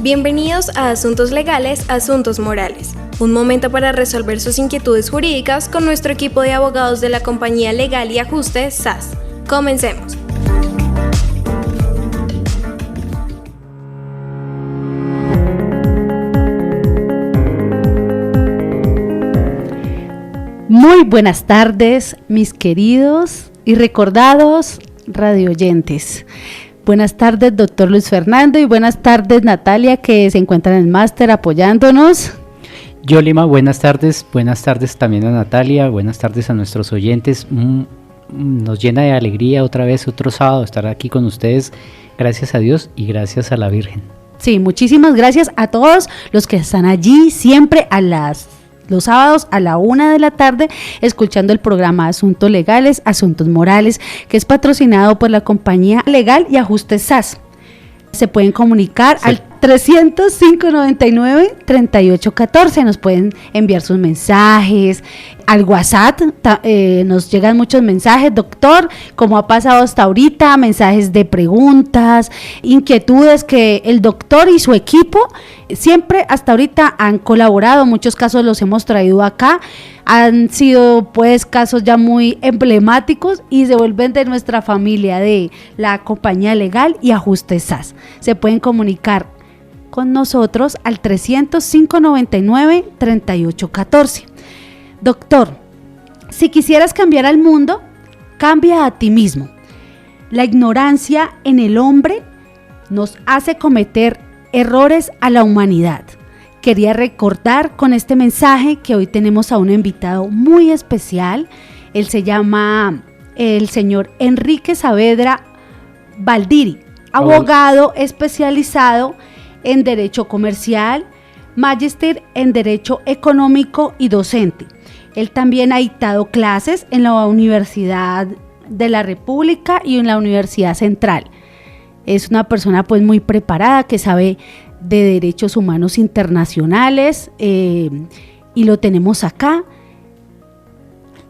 Bienvenidos a Asuntos Legales, Asuntos Morales, un momento para resolver sus inquietudes jurídicas con nuestro equipo de abogados de la compañía Legal y Ajuste SAS. Comencemos. Muy buenas tardes, mis queridos y recordados radioyentes. Buenas tardes, doctor Luis Fernando, y buenas tardes, Natalia, que se encuentra en el máster apoyándonos. Yolima, buenas tardes también a Natalia, buenas tardes a nuestros oyentes. Nos llena de alegría otra vez, otro sábado, estar aquí con ustedes, gracias a Dios y gracias a la Virgen. Sí, muchísimas gracias a todos los que están allí siempre los sábados a la 1 p.m, escuchando el programa Asuntos Legales, Asuntos Morales, que es patrocinado por la compañía Legal y Ajuste SAS. Se pueden comunicar al 300-599-3814, nos pueden enviar sus mensajes, al WhatsApp nos llegan muchos mensajes, doctor, como ha pasado hasta ahorita, mensajes de preguntas, inquietudes que el doctor y su equipo siempre hasta ahorita han colaborado, muchos casos los hemos traído acá, han sido pues casos ya muy emblemáticos y se vuelven de nuestra familia de la compañía Legal y Ajuste SAS. Se pueden comunicar con nosotros al 300-599-3814. Doctor, si quisieras cambiar al mundo, cambia a ti mismo. La ignorancia en el hombre nos hace cometer errores a la humanidad. Quería recordar con este mensaje que hoy tenemos a un invitado muy especial. Él se llama el señor Enrique Saavedra Valdiri, abogado especializado en Derecho Comercial, magíster en Derecho Económico y docente. Él también ha dictado clases en la Universidad de la República y en la Universidad Central. Es una persona pues muy preparada que sabe de derechos humanos internacionales y lo tenemos acá.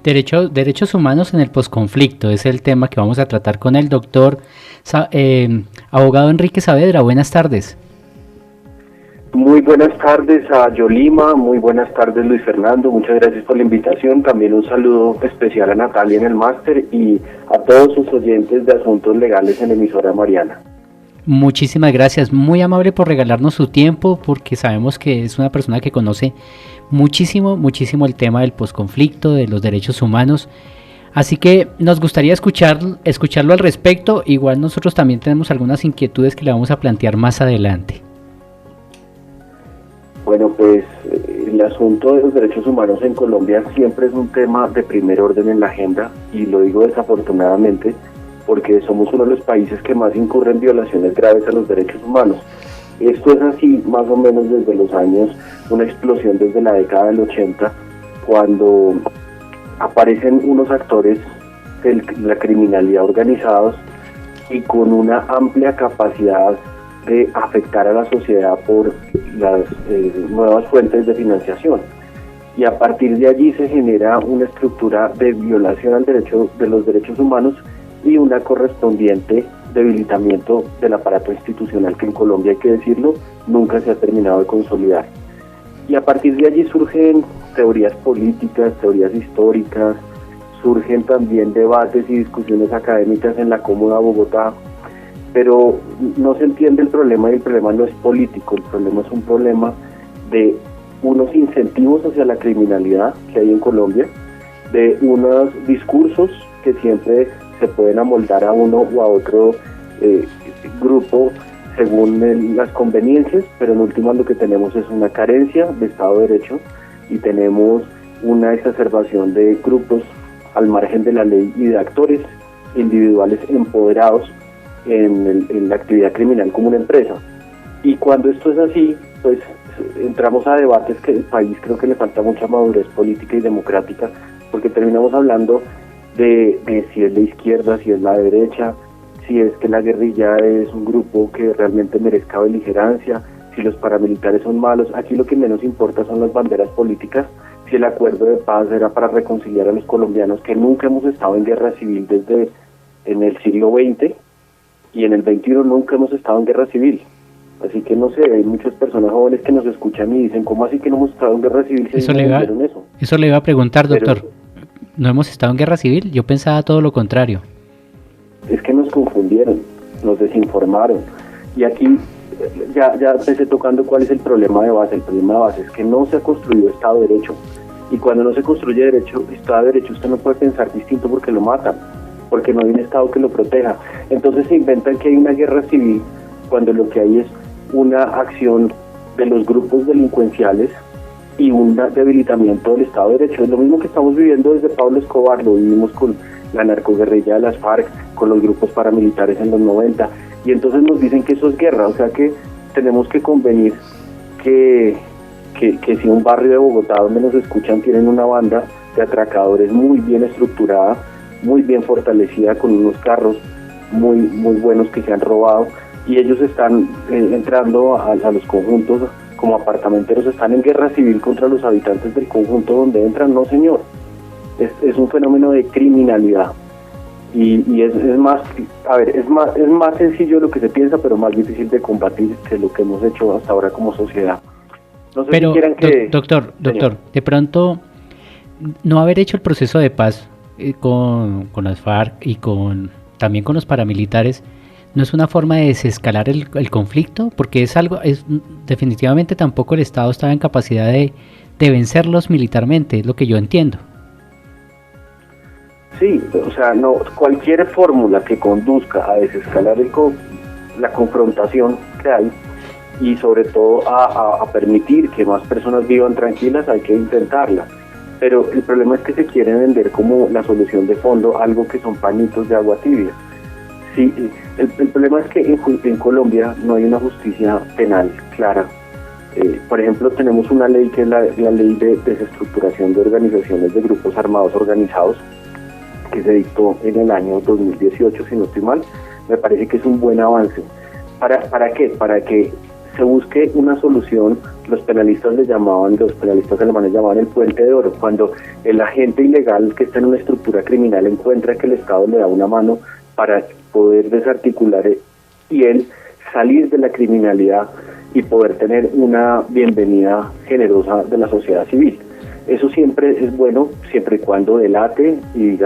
Derechos humanos en el posconflicto es el tema que vamos a tratar con el doctor abogado Enrique Saavedra. Buenas tardes. Muy buenas tardes a Yolima, muy buenas tardes Luis Fernando, muchas gracias por la invitación, también un saludo especial a Natalia en el máster y a todos sus oyentes de Asuntos Legales en emisora Mariana. Muchísimas gracias, muy amable por regalarnos su tiempo, porque sabemos que es una persona que conoce muchísimo el tema del posconflicto, de los derechos humanos, así que nos gustaría escucharlo al respecto. Igual nosotros también tenemos algunas inquietudes que le vamos a plantear más adelante. Bueno, pues el asunto de los derechos humanos en Colombia siempre es un tema de primer orden en la agenda, y lo digo desafortunadamente porque somos uno de los países que más incurren violaciones graves a los derechos humanos. Esto es así más o menos desde los años, una explosión desde la década del 80, cuando aparecen unos actores de la criminalidad organizados y con una amplia capacidad de afectar a la sociedad por las nuevas fuentes de financiación, y a partir de allí se genera una estructura de violación al derecho de los derechos humanos y una correspondiente debilitamiento del aparato institucional que en Colombia, hay que decirlo, nunca se ha terminado de consolidar. Y a partir de allí surgen teorías políticas, teorías históricas, surgen también debates y discusiones académicas en la cómoda Bogotá, pero no se entiende el problema, y el problema no es político, el problema es un problema de unos incentivos hacia la criminalidad que hay en Colombia, de unos discursos que siempre se pueden amoldar a uno o a otro grupo según las conveniencias, pero en últimas lo que tenemos es una carencia de Estado de Derecho y tenemos una exacerbación de grupos al margen de la ley y de actores individuales empoderados en la actividad criminal como una empresa. Y cuando esto es así, pues entramos a debates que el país creo que le falta mucha madurez política y democrática, porque terminamos hablando de si es la izquierda, si es la derecha, si es que la guerrilla es un grupo que realmente merezca beligerancia, si los paramilitares son malos. Aquí lo que menos importa son las banderas políticas, si el acuerdo de paz era para reconciliar a los colombianos, que nunca hemos estado en guerra civil desde en el siglo XX, y en el XXI nunca hemos estado en guerra civil. Así que no sé, hay muchas personas jóvenes que nos escuchan y dicen, ¿cómo así que no hemos estado en guerra civil? Eso le iba a preguntar, doctor. Pero, ¿no hemos estado en guerra civil? Yo pensaba todo lo contrario. Es que nos confundieron, nos desinformaron. Y aquí ya empecé tocando cuál es el problema de base. El problema de base es que no se ha construido Estado de Derecho. Y cuando no se construye Estado de Derecho, usted no puede pensar distinto porque lo matan, porque no hay un Estado que lo proteja. Entonces se inventan que hay una guerra civil cuando lo que hay es una acción de los grupos delincuenciales y un debilitamiento del Estado de Derecho. Es lo mismo que estamos viviendo desde Pablo Escobar, lo vivimos con la narcoguerrilla de las FARC, con los grupos paramilitares en los 90, y entonces nos dicen que eso es guerra. O sea que tenemos que convenir que si un barrio de Bogotá donde nos escuchan tienen una banda de atracadores muy bien estructurada, muy bien fortalecida, con unos carros muy buenos que se han robado, y ellos están entrando a los conjuntos como apartamenteros, están en guerra civil contra los habitantes del conjunto donde entran. No, señor, es un fenómeno de criminalidad y es más, a ver, es más sencillo de lo que se piensa, pero más difícil de combatir que lo que hemos hecho hasta ahora como sociedad. No sé pero si quieran que... doctor, de pronto no haber hecho el proceso de paz con las FARC y también con los paramilitares, ¿no es una forma de desescalar el conflicto? Porque definitivamente tampoco el Estado estaba en capacidad de vencerlos militarmente, es lo que yo entiendo. Sí, o sea, no, cualquier fórmula que conduzca a desescalar la confrontación que hay, y sobre todo a permitir que más personas vivan tranquilas, hay que intentarla. Pero el problema es que se quiere vender como la solución de fondo algo que son pañitos de agua tibia. Sí, el problema es que en Colombia no hay una justicia penal clara. Por ejemplo, tenemos una ley que es la ley de desestructuración de organizaciones de grupos armados organizados, que se dictó en el año 2018, si no estoy mal. Me parece que es un buen avance. ¿Para qué? Para que se busque una solución. Los penalistas alemanes llamaban el puente de oro, cuando el agente ilegal que está en una estructura criminal encuentra que el Estado le da una mano para poder desarticular y él salir de la criminalidad y poder tener una bienvenida generosa de la sociedad civil. Eso siempre es bueno, siempre y cuando delate y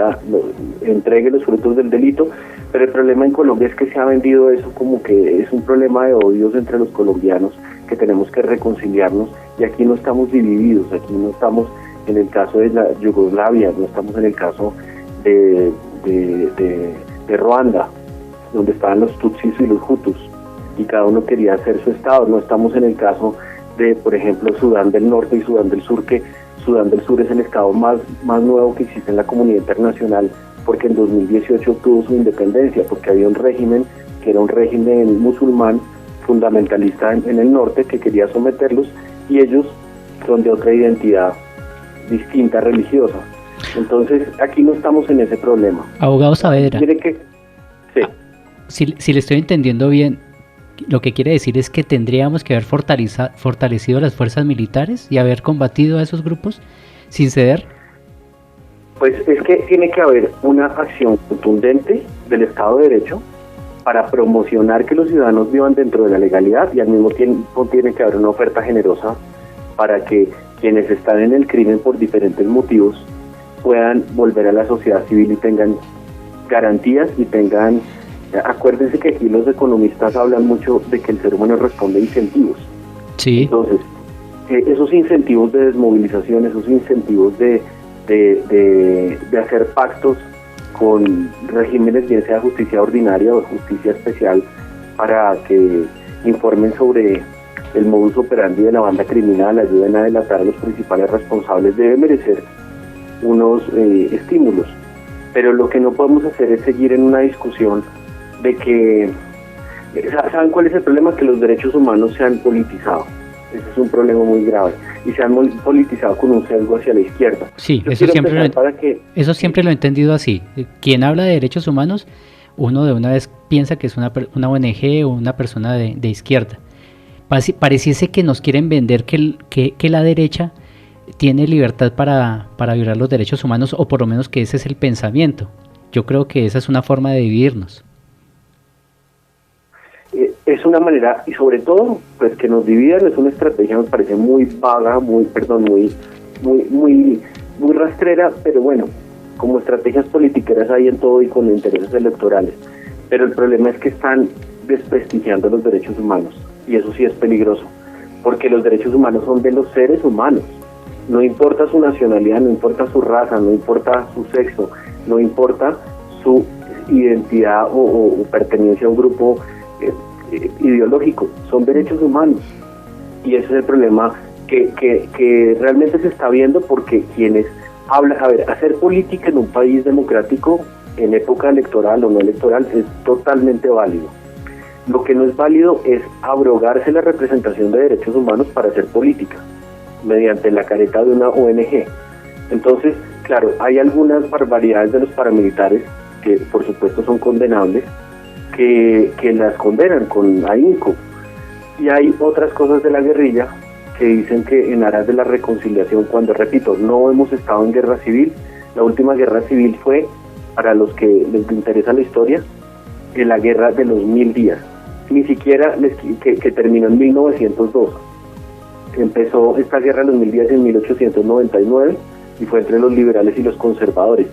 entregue los frutos del delito, pero el problema en Colombia es que se ha vendido eso como que es un problema de odios entre los colombianos, que tenemos que reconciliarnos, y aquí no estamos divididos, aquí no estamos en el caso de la Yugoslavia, no estamos en el caso de Ruanda, donde estaban los tutsis y los hutus, y cada uno quería hacer su estado. No estamos en el caso de, por ejemplo, Sudán del Norte y Sudán del Sur, que Sudán del Sur es el estado más nuevo que existe en la comunidad internacional, porque en 2018 obtuvo su independencia, porque había un régimen que era un régimen musulmán fundamentalista en el norte que quería someterlos, y ellos son de otra identidad distinta, religiosa. Entonces aquí no estamos en ese problema. Abogado Saavedra, sí. Si le estoy entendiendo bien, lo que quiere decir es que tendríamos que haber fortalecido las fuerzas militares y haber combatido a esos grupos sin ceder. Pues es que tiene que haber una acción contundente del Estado de Derecho para promocionar que los ciudadanos vivan dentro de la legalidad, y al mismo tiempo tiene que haber una oferta generosa para que quienes están en el crimen por diferentes motivos puedan volver a la sociedad civil y tengan garantías y tengan... Acuérdense que aquí los economistas hablan mucho de que el ser humano responde a incentivos. Sí. Entonces, esos incentivos de desmovilización, esos incentivos de hacer pactos con regímenes, bien sea justicia ordinaria o justicia especial, para que informen sobre el modus operandi de la banda criminal, ayuden a delatar a los principales responsables, debe merecer unos estímulos. Pero lo que no podemos hacer es seguir en una discusión de que... ¿Saben cuál es el problema? Que los derechos humanos se han politizado. Ese es un problema muy grave. Y se han politizado con un sesgo hacia la izquierda. Sí, eso siempre lo he entendido así. Quien habla de derechos humanos, uno de una vez piensa que es una ONG o una persona de izquierda. Pareciese que nos quieren vender que la derecha tiene libertad para violar los derechos humanos, o por lo menos que ese es el pensamiento. Yo creo que esa es una forma de dividirnos. es una manera, y sobre todo, pues que nos dividan, es una estrategia, nos parece muy vaga, muy rastrera, pero bueno, como estrategias politiqueras hay en todo y con intereses electorales. Pero el problema es que están desprestigiando los derechos humanos, y eso sí es peligroso, porque los derechos humanos son de los seres humanos. No importa su nacionalidad, no importa su raza, no importa su sexo, no importa su identidad o pertenencia a un grupo ideológico, son derechos humanos. Y ese es el problema que realmente se está viendo, porque quienes hablan, hacer política en un país democrático en época electoral o no electoral es totalmente válido. Lo que no es válido es abrogarse la representación de derechos humanos para hacer política mediante la careta de una ONG. Entonces, claro, hay algunas barbaridades de los paramilitares que por supuesto son condenables, que las condenan con ahínco, y hay otras cosas de la guerrilla que dicen que en aras de la reconciliación, cuando, repito, no hemos estado en guerra civil. La última guerra civil fue, para los que les interesa la historia, la guerra de los 1000 días, ni siquiera que terminó en 1902. Empezó esta guerra de los 1000 días en 1899 y fue entre los liberales y los conservadores.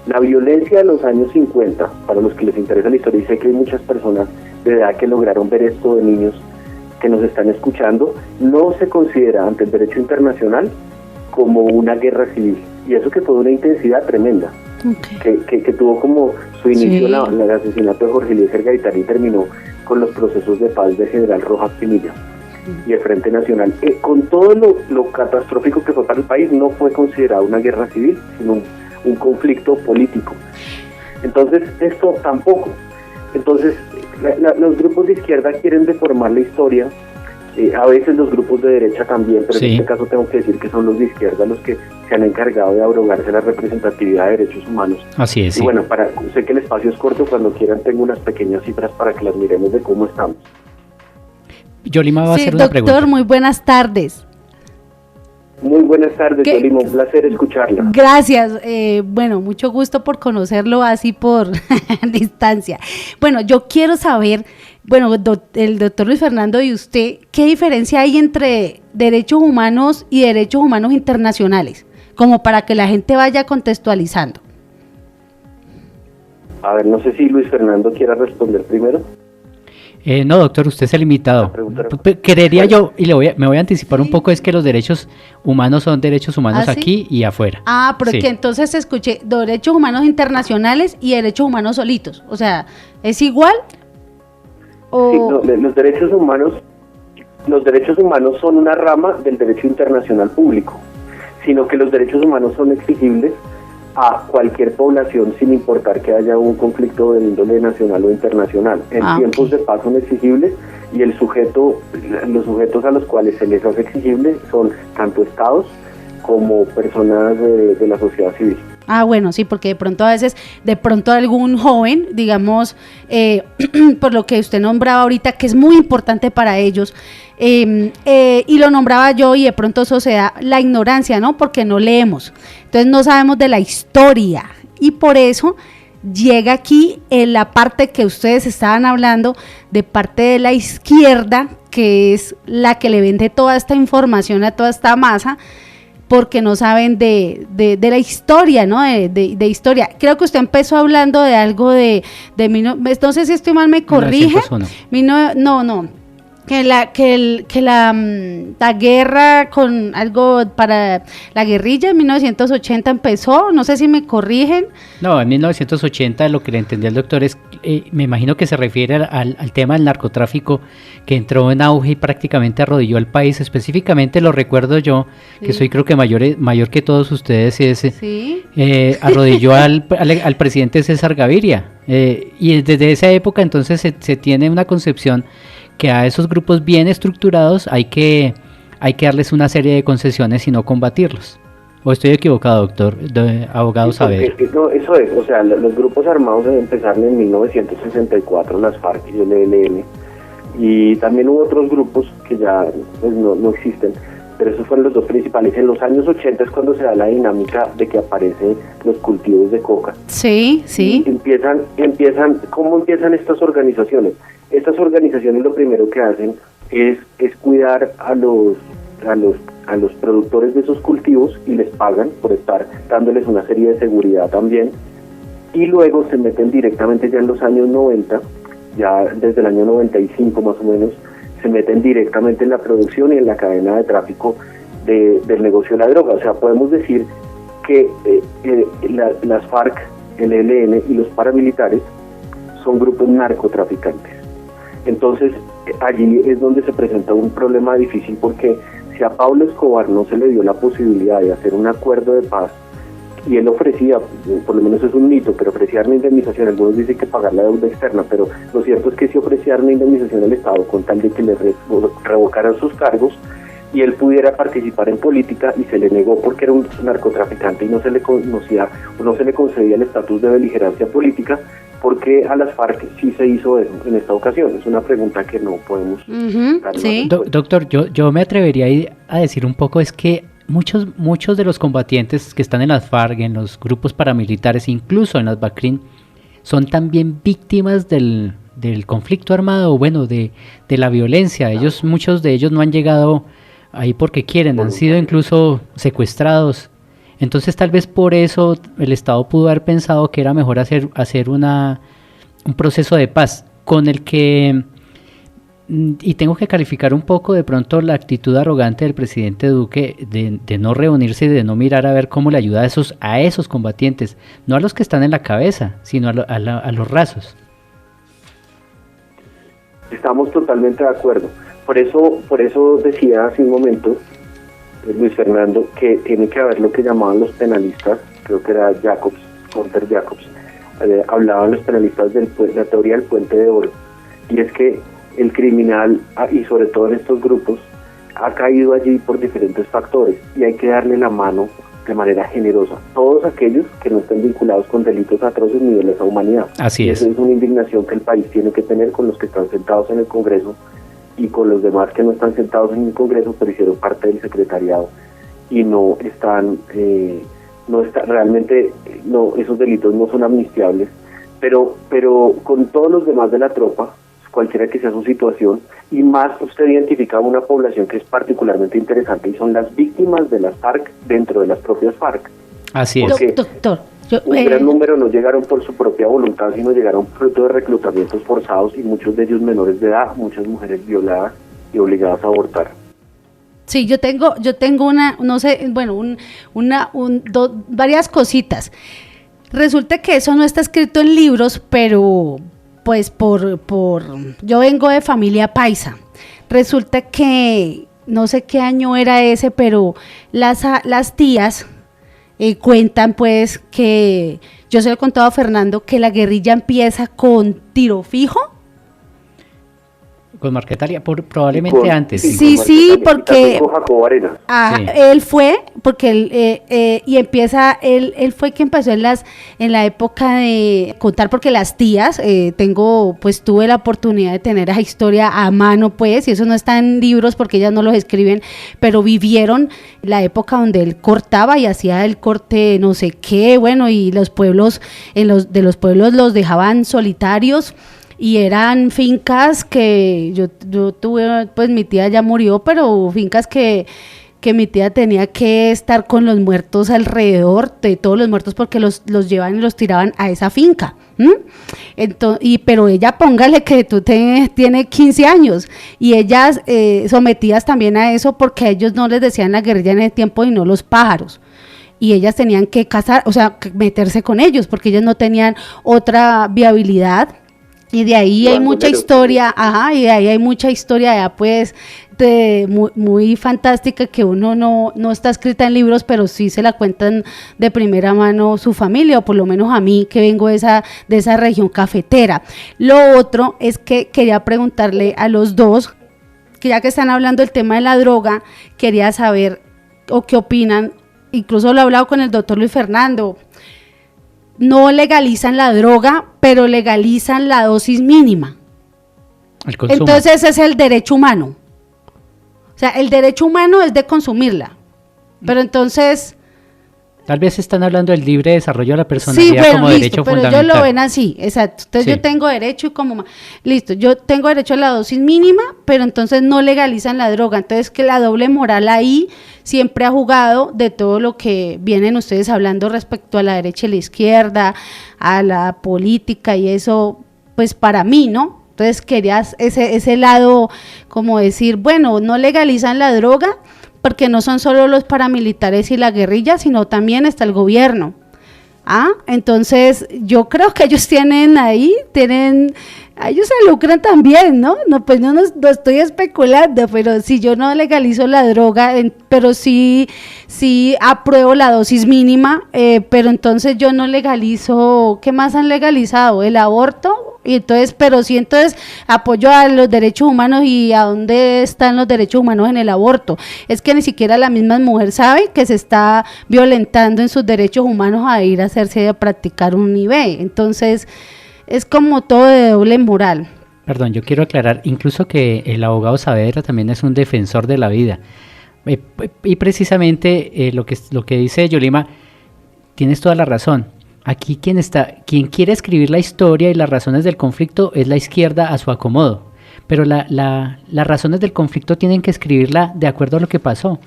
La violencia de los años 50, para los que les interesa la historia, y sé que hay muchas personas de edad que lograron ver esto, de niños que nos están escuchando, no se considera ante el derecho internacional como una guerra civil, y eso que fue una intensidad tremenda, que tuvo como su inicio el asesinato de Jorge Eliezer Gaitán y terminó con los procesos de paz de General Rojas Pinilla y el Frente Nacional. Con todo lo catastrófico que fue para el país, no fue considerado una guerra civil, sino un conflicto político. Entonces, esto tampoco. Entonces, los grupos de izquierda quieren deformar la historia, a veces los grupos de derecha también, pero en este caso tengo que decir que son los de izquierda los que se han encargado de abrogarse la representatividad de derechos humanos. Así es. Y bueno, sé que el espacio es corto, cuando quieran tengo unas pequeñas cifras para que las miremos de cómo estamos. Yolima va a hacer una pregunta. Doctor, muy buenas tardes. Muy buenas tardes, Yolima, un placer escucharla. Gracias, bueno, mucho gusto por conocerlo así por distancia. Bueno, yo quiero saber, bueno, el doctor Luis Fernando y usted, ¿qué diferencia hay entre derechos humanos y derechos humanos internacionales? Como para que la gente vaya contextualizando. A ver, no sé si Luis Fernando quiera responder primero. No, doctor, usted es el invitado. Creería yo, y me voy a anticipar un poco, es que los derechos humanos son derechos humanos aquí y afuera. Porque entonces escuché derechos humanos internacionales y derechos humanos solitos. O sea, ¿es igual? ¿O? Sí, no, los derechos humanos son una rama del derecho internacional público, sino que los derechos humanos son exigibles a cualquier población sin importar que haya un conflicto de índole nacional o internacional. En tiempos de paz son exigibles, y los sujetos a los cuales se les hace exigible son tanto estados como personas de la sociedad civil. Bueno, sí, porque de pronto algún joven, digamos, por lo que usted nombraba ahorita, que es muy importante para ellos, y lo nombraba yo, y de pronto eso se da la ignorancia, ¿no? Porque no leemos, entonces no sabemos de la historia, y por eso llega aquí en la parte que ustedes estaban hablando, de parte de la izquierda, que es la que le vende toda esta información a toda esta masa, porque no saben de la historia, ¿no? De historia. Creo que usted empezó hablando de algo no sé si estoy mal, me corrige. 1901. Que la guerra con algo para la guerrilla en 1980 empezó, no sé si me corrigen. No, en 1980 lo que le entendí al doctor es, me imagino que se refiere al tema del narcotráfico, que entró en auge y prácticamente arrodilló al país. Específicamente lo recuerdo yo, que soy creo que mayor que todos ustedes, arrodilló al presidente César Gaviria, y desde esa época entonces se tiene una concepción que a esos grupos bien estructurados hay que darles una serie de concesiones y no combatirlos. ¿O estoy equivocado, doctor? Abogado Saavedra. No, eso es, o sea, los grupos armados empezaron en 1964, las FARC y el ELN, y también hubo otros grupos que ya pues, no existen, pero esos fueron los dos principales. En los años 80 es cuando se da la dinámica de que aparecen los cultivos de coca. Sí, sí. ¿Cómo empiezan estas organizaciones? Estas organizaciones lo primero que hacen es cuidar a los productores de esos cultivos y les pagan por estar dándoles una serie de seguridad también, y luego se meten directamente ya en los años 90, ya desde el año 95 más o menos, se meten directamente en la producción y en la cadena de tráfico del negocio de la droga. O sea, podemos decir que las FARC, el ELN y los paramilitares son grupos narcotraficantes. Entonces, allí es donde se presenta un problema difícil, porque si a Pablo Escobar no se le dio la posibilidad de hacer un acuerdo de paz, y él ofrecía, por lo menos es un mito, pero ofrecía una indemnización, algunos dicen que pagar la deuda externa, pero lo cierto es que sí ofrecía una indemnización al Estado con tal de que le revocaran sus cargos y él pudiera participar en política, y se le negó porque era un narcotraficante y no se le conocía o no se le concedía el estatus de beligerancia política, porque a las FARC sí se hizo eso en esta ocasión. Es una pregunta que no podemos dar. Sí. Doctor, yo me atrevería a decir un poco, es que muchos de los combatientes que están en las FARC, en los grupos paramilitares, incluso en las BACRIN, son también víctimas del conflicto armado, bueno, de la violencia. Muchos de ellos no han llegado ahí porque quieren, han sido incluso secuestrados. Entonces tal vez por eso el Estado pudo haber pensado que era mejor hacer un proceso de paz con el que, y tengo que calificar un poco de pronto la actitud arrogante del presidente Duque de no reunirse y de no mirar a ver cómo le ayuda a esos combatientes, no a los que están en la cabeza, sino a los rasos. Estamos totalmente de acuerdo. Por eso decía hace un momento Luis Fernando que tiene que haber lo que llamaban los penalistas, creo que era Hunter Jacobs, hablaban los penalistas de la teoría del puente de oro, y es que el criminal, y sobre todo en estos grupos, ha caído allí por diferentes factores, y hay que darle la mano de manera generosa. Todos aquellos que no estén vinculados con delitos atroces ni de lesa humanidad. Así es. Esa es una indignación que el país tiene que tener con los que están sentados en el Congreso y con los demás que no están sentados en el Congreso, pero hicieron parte del secretariado y no están, realmente esos delitos no son amnistiables, pero con todos los demás de la tropa, cualquiera que sea su situación, y más usted identifica una población que es particularmente interesante, y son las víctimas de las FARC dentro de las propias FARC. Así es. Porque Doctor, un gran número no llegaron por su propia voluntad, sino llegaron fruto de reclutamientos forzados, y muchos de ellos menores de edad, muchas mujeres violadas y obligadas a abortar. Sí, yo tengo varias cositas. Resulta que eso no está escrito en libros, pero pues yo vengo de familia paisa. Resulta que no sé qué año era ese, pero las tías cuentan pues que, yo se lo he contado a Fernando, que la guerrilla empieza con tiro fijo. Con Marquetalia, probablemente antes. Sí, porque Sí. él fue, porque él fue quien empezó en la época de contar, porque las tías, tuve la oportunidad de tener esa historia a mano, pues, y eso no está en libros porque ellas no los escriben, pero vivieron la época donde él cortaba y hacía el corte no sé qué, bueno, y los pueblos, de los pueblos los dejaban solitarios. Y eran fincas que yo tuve, pues mi tía ya murió, pero fincas que mi tía tenía que estar con los muertos alrededor de todos los muertos, porque los llevaban y los tiraban a esa finca. Pero ella, póngale que tiene 15 años, y ellas sometidas también a eso, porque a ellos no les decían la guerrilla en ese tiempo, y no los pájaros. Y ellas tenían que casar, o sea, meterse con ellos, porque ellas no tenían otra viabilidad. Y de ahí hay mucha historia, pues muy, muy fantástica, que uno no está escrita en libros, pero sí se la cuentan de primera mano su familia, o por lo menos a mí, que vengo de esa región cafetera. Lo otro es que quería preguntarle a los dos, que ya que están hablando del tema de la droga, quería saber o qué opinan, incluso lo he hablado con el doctor Luis Fernando. No legalizan la droga, pero legalizan la dosis mínima. El consumo. Entonces ese es el derecho humano. O sea, el derecho humano es de consumirla, pero entonces... Tal vez están hablando del libre desarrollo de la Sí, personalidad bueno, como listo, derecho pero fundamental. ellos lo ven así, exacto. Entonces Sí. yo tengo derecho y como... Listo, yo tengo derecho a la dosis mínima, pero entonces no legalizan la droga. Entonces que la doble moral ahí siempre ha jugado de todo lo que vienen ustedes hablando respecto a la derecha y la izquierda, a la política y eso, pues para mí, ¿no? Entonces querías ese lado como decir, bueno, no legalizan la droga porque no son solo los paramilitares y la guerrilla, sino también está el gobierno. Entonces yo creo que ellos ellos se lucran también, ¿no? No, pues no estoy especulando, pero si yo no legalizo la droga, pero sí apruebo la dosis mínima, pero entonces yo no legalizo, ¿qué más han legalizado? El aborto, y entonces, pero sí, entonces apoyo a los derechos humanos. ¿Y a dónde están los derechos humanos en el aborto? Es que ni siquiera la misma mujer sabe que se está violentando en sus derechos humanos a ir a practicar un IVE. Entonces es como todo de doble moral. Perdón, yo quiero aclarar, incluso que el abogado Saavedra también es un defensor de la vida. Y precisamente lo que dice Yolima, tienes toda la razón. Aquí quien quiere escribir la historia y las razones del conflicto es la izquierda a su acomodo, pero las razones del conflicto tienen que escribirla de acuerdo a lo que pasó.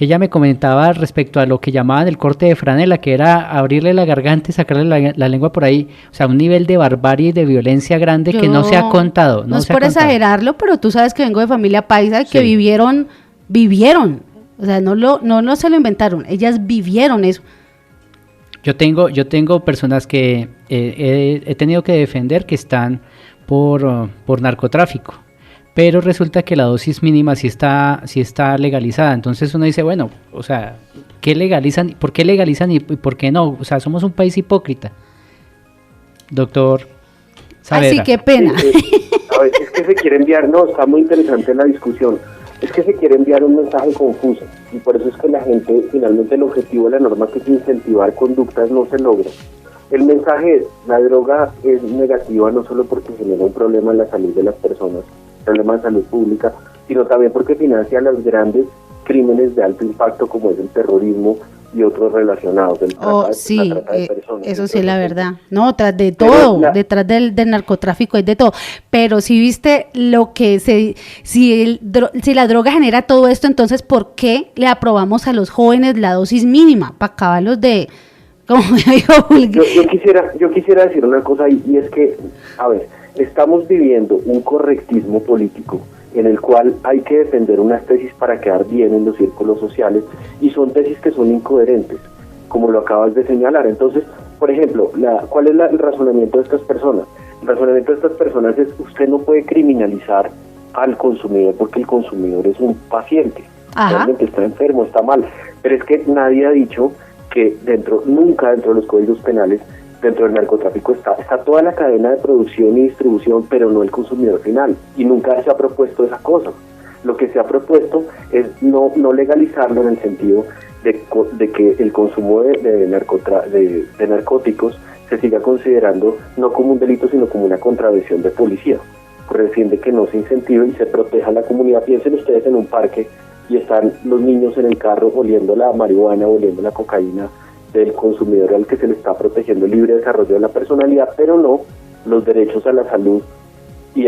Ella me comentaba respecto a lo que llamaban el corte de franela, que era abrirle la garganta y sacarle la lengua por ahí, o sea, un nivel de barbarie y de violencia grande que no se ha contado. No es por exagerarlo, pero tú sabes que vengo de familia paisa que sí. vivieron, o sea, no se lo inventaron, ellas vivieron eso. Yo tengo personas que he tenido que defender que están por narcotráfico, pero resulta que la dosis mínima sí está legalizada. Entonces uno dice, bueno, o sea, ¿qué legalizan? ¿Por qué legalizan y por qué no? O sea, somos un país hipócrita. Doctor Saavedra. Así que pena. A ver, es que se quiere enviar, está muy interesante la discusión. Es que se quiere enviar un mensaje confuso y por eso es que la gente, finalmente el objetivo de la norma, que es incentivar conductas, no se logra. El mensaje es, la droga es negativa no solo porque genera un problema en la salud de las personas, un problema de salud pública, sino también porque financia los grandes crímenes de alto impacto como es el terrorismo y otros relacionados, la trata de personas. Eso sí es la verdad. No, tras de todo, detrás del narcotráfico hay de todo. Pero si viste lo que si la droga genera todo esto, entonces ¿por qué le aprobamos a los jóvenes la dosis mínima? Para acabarlos de, como me dijo yo quisiera decir una cosa y es que, a ver, estamos viviendo un correctismo político en el cual hay que defender unas tesis para quedar bien en los círculos sociales, y son tesis que son incoherentes, como lo acabas de señalar. Entonces, por ejemplo, ¿cuál es el razonamiento de estas personas? El razonamiento de estas personas es, usted no puede criminalizar al consumidor porque el consumidor es un paciente, realmente está enfermo, está mal, pero es que nadie ha dicho que nunca dentro de los códigos penales, dentro del narcotráfico está toda la cadena de producción y distribución, pero no el consumidor final, y nunca se ha propuesto esa cosa. Lo que se ha propuesto es no legalizarlo en el sentido de que el consumo de narcóticos se siga considerando no como un delito, sino como una contravención de policía. Defiende que no se incentive y se proteja a la comunidad. Piensen ustedes en un parque y están los niños en el carro oliendo la marihuana, oliendo la cocaína del consumidor al que se le está protegiendo el libre desarrollo de la personalidad, pero no los derechos a la salud y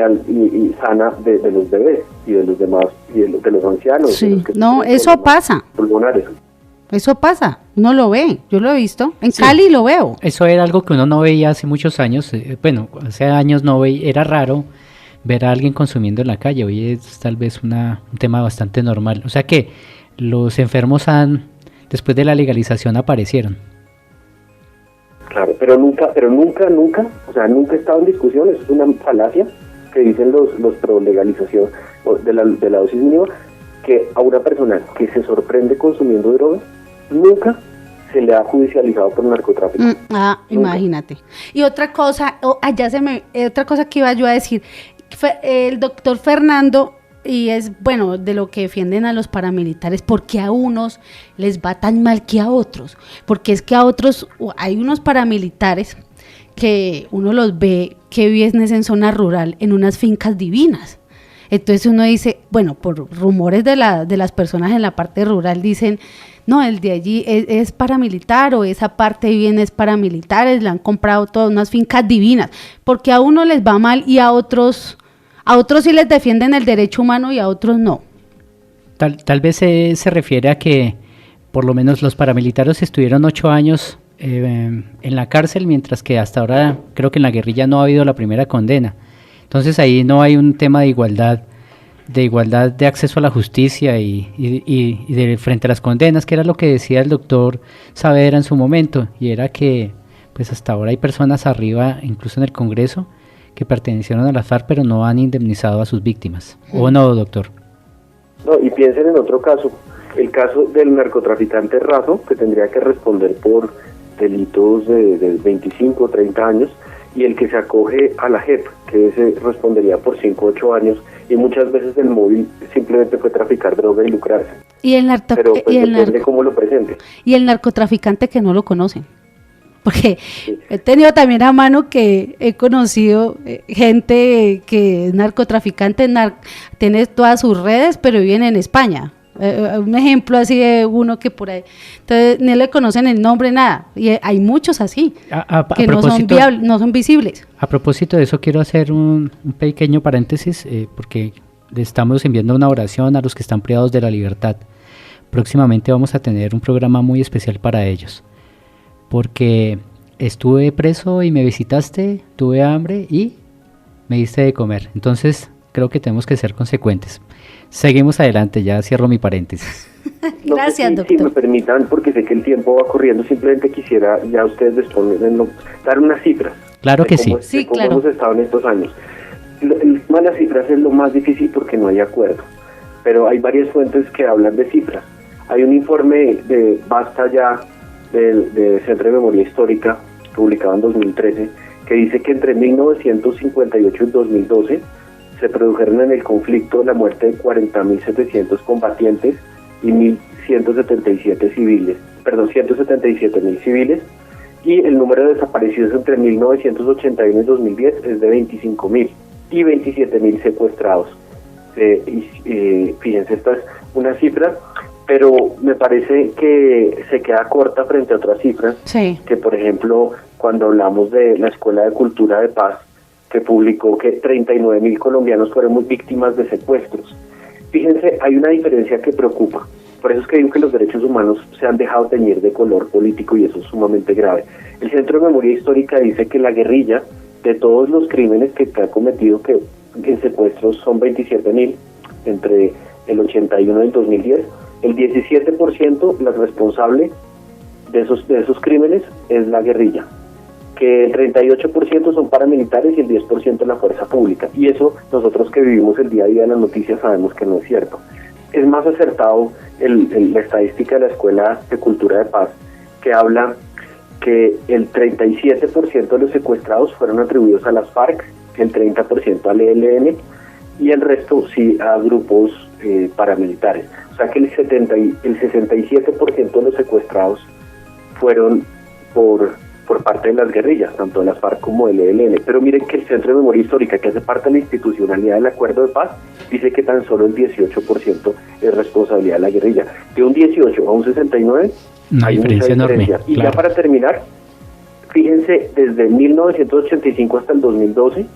sana de los bebés y de los demás, y de los ancianos. Sí, no, eso pasa. Pulmonares. Eso pasa, uno lo ve, yo lo he visto, en Cali lo veo. Eso era algo que uno no veía hace muchos años, hace años no veía, era raro ver a alguien consumiendo en la calle. Hoy es tal vez un tema bastante normal. O sea que los enfermos después de la legalización aparecieron. Claro, pero nunca, o sea, nunca ha estado en discusión. Eso es una falacia que dicen los pro legalización de la dosis mínima, que a una persona que se sorprende consumiendo drogas nunca se le ha judicializado por narcotráfico. Imagínate. Y otra cosa, otra cosa que iba yo a decir, el doctor Fernando, y es bueno de lo que defienden a los paramilitares, porque a unos les va tan mal que a otros, porque es que a otros hay unos paramilitares que uno los ve que viven en zona rural, en unas fincas divinas. Entonces uno dice, bueno, por rumores de las personas en la parte rural dicen, no, el de allí es paramilitar, o esa parte de bienes paramilitares, le han comprado todas unas fincas divinas, porque a uno les va mal y a otros sí les defienden el derecho humano y a otros no. Tal vez se refiere a que por lo menos los paramilitares estuvieron 8 años en la cárcel, mientras que hasta ahora creo que en la guerrilla no ha habido la primera condena. Entonces ahí no hay un tema de igualdad de acceso a la justicia y de frente a las condenas, que era lo que decía el doctor Saavedra en su momento, y era que pues hasta ahora hay personas arriba, incluso en el Congreso, que pertenecieron a la FARC pero no han indemnizado a sus víctimas. ¿O no, doctor? No, y piensen en otro caso, el caso del narcotraficante Razo, que tendría que responder por delitos de 25 o 30 años, y el que se acoge a la JEP, que ese respondería por 5 o 8 años, y muchas veces el móvil simplemente fue traficar droga y lucrarse. Pero pues depende cómo lo presente. Y el narcotraficante que no lo conocen. Porque sí, he tenido también a mano que he conocido gente que es narcotraficante, tiene todas sus redes, pero viven en España. Un ejemplo así de uno que por ahí, entonces no le conocen el nombre, nada, y hay muchos así, que no son visibles. A propósito de eso, quiero hacer un pequeño paréntesis, porque le estamos enviando una oración a los que están privados de la libertad. Próximamente vamos a tener un programa muy especial para ellos, porque estuve preso y me visitaste, tuve hambre y me diste de comer. Entonces creo que tenemos que ser consecuentes. Seguimos adelante, ya cierro mi paréntesis. Gracias, doctor. Si me permitan, porque sé que el tiempo va corriendo, simplemente quisiera ya ustedes dar unas cifras. Claro que sí. Sí, cómo claro. hemos estado en estos años. El tema de las cifras es lo más difícil porque no hay acuerdo, pero hay varias fuentes que hablan de cifras. Hay un informe de Basta Ya, del Centro de Memoria Histórica, publicado en 2013, que dice que entre 1958 y 2012 se produjeron en el conflicto la muerte de 40.700 combatientes y 177 civiles, 177.000 civiles, y el número de desaparecidos entre 1981 y 2010 es de 25.000 y 27.000 secuestrados. Fíjense, esta es una cifra, pero me parece que se queda corta frente a otras cifras, sí, que por ejemplo, cuando hablamos de la Escuela de Cultura de Paz, que publicó que 39.000 colombianos fueron víctimas de secuestros. Fíjense, hay una diferencia que preocupa. Por eso es que digo que los derechos humanos se han dejado teñir de color político y eso es sumamente grave. El Centro de Memoria Histórica dice que la guerrilla, de todos los crímenes que ha cometido, que en secuestros son 27.000 entre el 81 y el 2010, el 17%, la responsable de esos crímenes es la guerrilla, que el 38% son paramilitares y el 10% la fuerza pública. Y eso nosotros que vivimos el día a día en las noticias sabemos que no es cierto. Es más acertado la estadística de la Escuela de Cultura de Paz, que habla que el 37% de los secuestrados fueron atribuidos a las FARC, el 30% al ELN y el resto sí a grupos paramilitares. O sea que el 67% de los secuestrados fueron por parte de las guerrillas, tanto de las FARC como del ELN. Pero miren que el Centro de Memoria Histórica, que hace parte de la institucionalidad del Acuerdo de Paz, dice que tan solo el 18% es responsabilidad de la guerrilla. De un 18 a un 69, hay diferencia mucha diferencia. enorme. Y claro. ya para terminar, fíjense, desde 1985 hasta el 2012,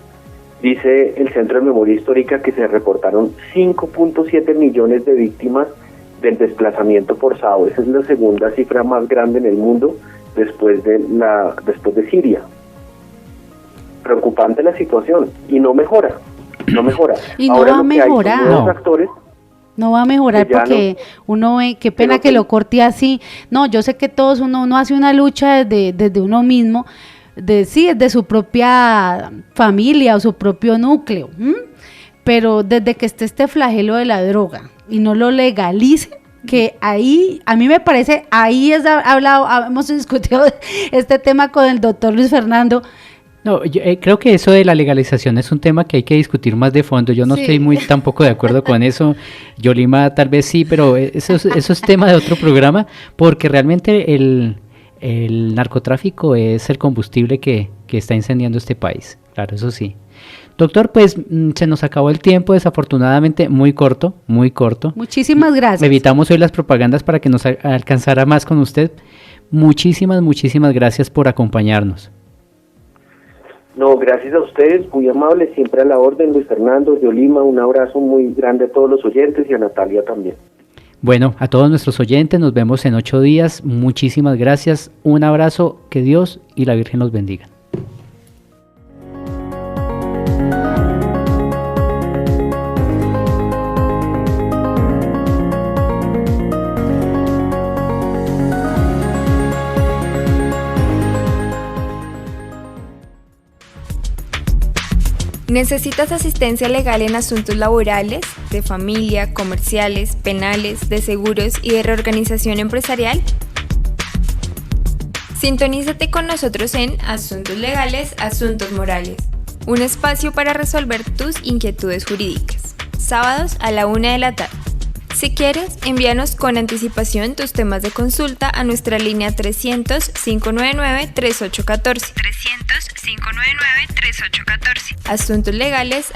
dice el Centro de Memoria Histórica que se reportaron 5.7 millones de víctimas del desplazamiento forzado. Esa es la segunda cifra más grande en el mundo después de Siria. Preocupante la situación y no mejora. Y no Ahora va a lo que hay son mejorar. nuevos actores. No va a mejorar porque uno ve, qué pena que lo corte así. No, yo sé que todos uno hace una lucha desde uno mismo, desde su propia familia o su propio núcleo, pero desde que esté este flagelo de la droga y no lo legalice, que ahí, a mí me parece, hemos discutido este tema con el doctor Luis Fernando. No, yo creo que eso de la legalización es un tema que hay que discutir más de fondo. Yo no estoy tampoco de acuerdo con eso. Yolima tal vez sí, pero eso es tema de otro programa, porque realmente el narcotráfico es el combustible que está incendiando este país. Claro, eso sí. Doctor, pues se nos acabó el tiempo, desafortunadamente, muy corto, muy corto. Muchísimas gracias. Evitamos hoy las propagandas para que nos alcanzara más con usted. Muchísimas, muchísimas gracias por acompañarnos. No, gracias a ustedes, muy amables, siempre a la orden. Luis Fernando, de Olima, un abrazo muy grande a todos los oyentes y a Natalia también. Bueno, a todos nuestros oyentes, nos vemos en 8 días. Muchísimas gracias, un abrazo, que Dios y la Virgen los bendiga. ¿Necesitas asistencia legal en asuntos laborales, de familia, comerciales, penales, de seguros y de reorganización empresarial? Sintonízate con nosotros en Asuntos Legales, Asuntos Morales, un espacio para resolver tus inquietudes jurídicas. Sábados a la 1 de la tarde. Si quieres, envíanos con anticipación tus temas de consulta a nuestra línea 300-599-3814. 300-599-3814. Asuntos Legales,